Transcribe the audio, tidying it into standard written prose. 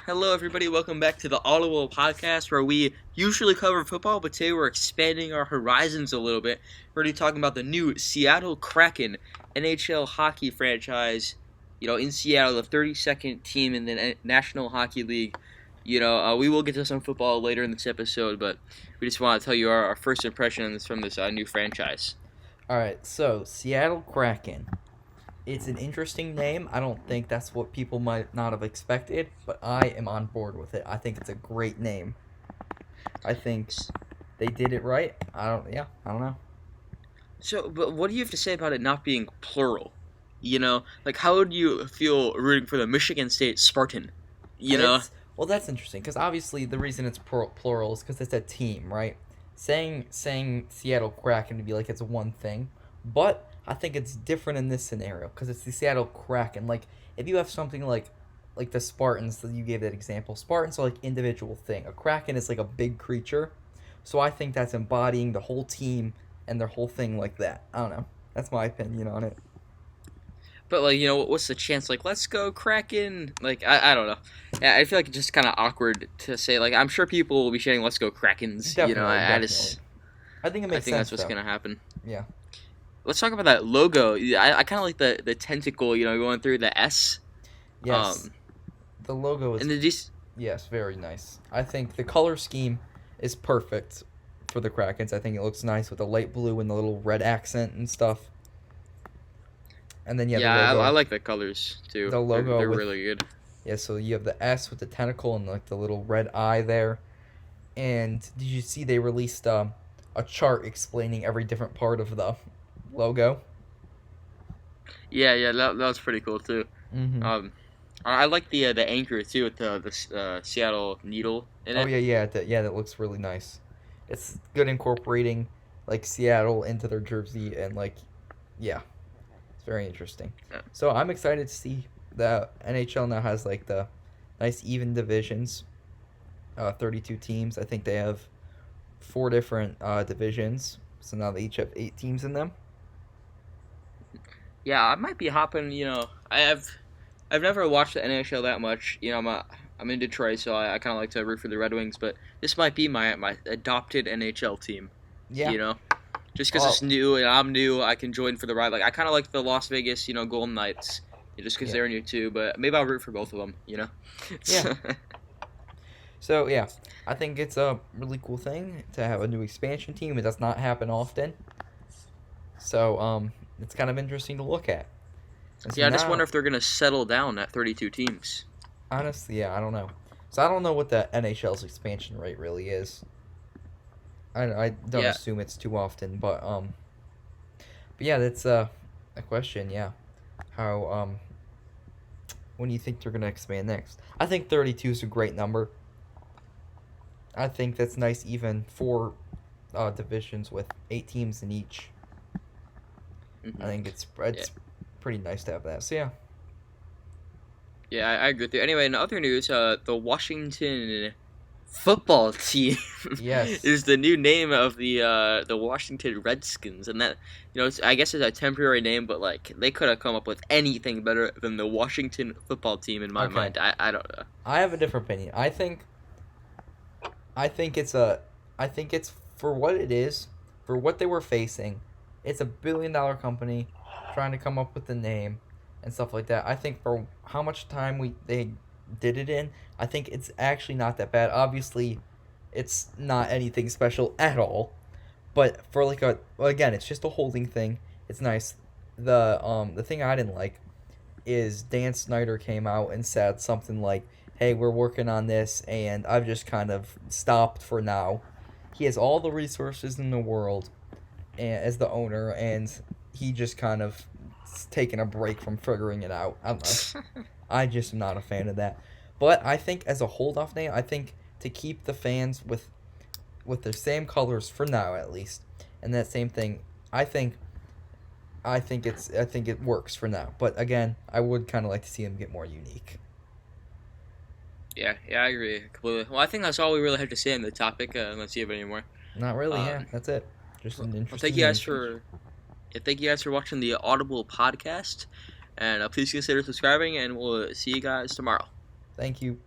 Hello, everybody. Welcome back to the Audible podcast, where we usually cover football, but today we're expanding our horizons a little bit. We're going to be talking about the new Seattle Kraken NHL hockey franchise. In Seattle, the 32nd team in the National Hockey League. We will get to some football later in this episode, but we just want to tell you our first impressions from this new franchise. All right, so Seattle Kraken. It's an interesting name. I don't think that's what people might not have expected, but I am on board with it. I think it's a great name. I think they did it right. I don't know. So, but what do you have to say about it not being plural? How would you feel rooting for the Michigan State Spartan? You know? Well, that's interesting because obviously the reason it's plural is because it's a team, right? Saying Seattle Kraken would be like it's one thing, but I think it's different in this scenario because it's the Seattle Kraken. Like if you have something like the Spartans that you gave that example, Spartans are like individual thing. A Kraken is like a big creature, so I think that's embodying the whole team and their whole thing like that. I don't know. That's my opinion on it. But what's the chance? Let's go Kraken. I don't know. Yeah, I feel like it's just kind of awkward to say. I'm sure people will be chanting "Let's go Krakens." Definitely, I definitely. just I think it makes I think sense that's what's though. gonna happen. Yeah. Let's talk about that logo. I kind of like the tentacle. Going through the S. Yes. The logo is And the yes, very nice. I think the color scheme is perfect for the Krakens. I think it looks nice with the light blue and the little red accent and stuff. And then the logo. I like the colors too. The logo they're with, really good. Yeah, so you have the S with the tentacle and like the little red eye there. And did you see they released a chart explaining every different part of the logo? Yeah, that was pretty cool too. Mm-hmm. I like the anchor too with the Seattle needle in it. Oh that looks really nice. It's good incorporating like Seattle into their jersey and yeah, it's very interesting. Yeah. So I'm excited to see the NHL now has like the nice even divisions, 32 teams. I think they have 4 different divisions, so now they each have 8 teams in them. Yeah, I might be hopping. I've never watched the NHL that much. I'm in Detroit, so I kind of like to root for the Red Wings. But this might be my adopted NHL team. Yeah. Just because it's new and I'm new, I can join for the ride. I kind of like the Las Vegas, Golden Knights, just because they're new too. But maybe I'll root for both of them. Yeah. So yeah, I think it's a really cool thing to have a new expansion team. It does not happen often. So it's kind of interesting to look at. So I just wonder if they're gonna settle down at 32 teams. Honestly, yeah, I don't know. So I don't know what the NHL's expansion rate really is. I don't assume it's too often, but yeah, that's a question. Yeah, how when do you think they're gonna expand next? I think 32 is a great number. I think that's nice, even 4 divisions with 8 teams in each. Mm-hmm. I think it's pretty nice to have that. So yeah. Yeah, I agree with you. Anyway, in other news, the Washington football team Yes. is the new name of the Washington Redskins, and that I guess it's a temporary name, but they could have come up with anything better than the Washington football team in my mind. I don't know. I have a different opinion. I think it's for what it is, for what they were facing. It's a $1 billion company trying to come up with the name and stuff like that. I think for how much time they did it in, I think it's actually not that bad. Obviously, it's not anything special at all. But for again, it's just a holding thing. It's nice. The thing I didn't like is Dan Snyder came out and said something like, "Hey, we're working on this, and I've just kind of stopped for now." He has all the resources in the world, as the owner, and he just kind of taking a break from figuring it out. I don't know. I just am not a fan of that. But I think as a hold-off name, I think to keep the fans with their same colors for now at least, and that same thing, I think it works for now. But again, I would kind of like to see them get more unique. Yeah, I agree completely. Well, I think that's all we really have to say on the topic. Unless you have any more. Not really. Yeah, that's it. Just an interesting. Well, thank you guys for watching the Audible podcast, and please consider subscribing. And we'll see you guys tomorrow. Thank you.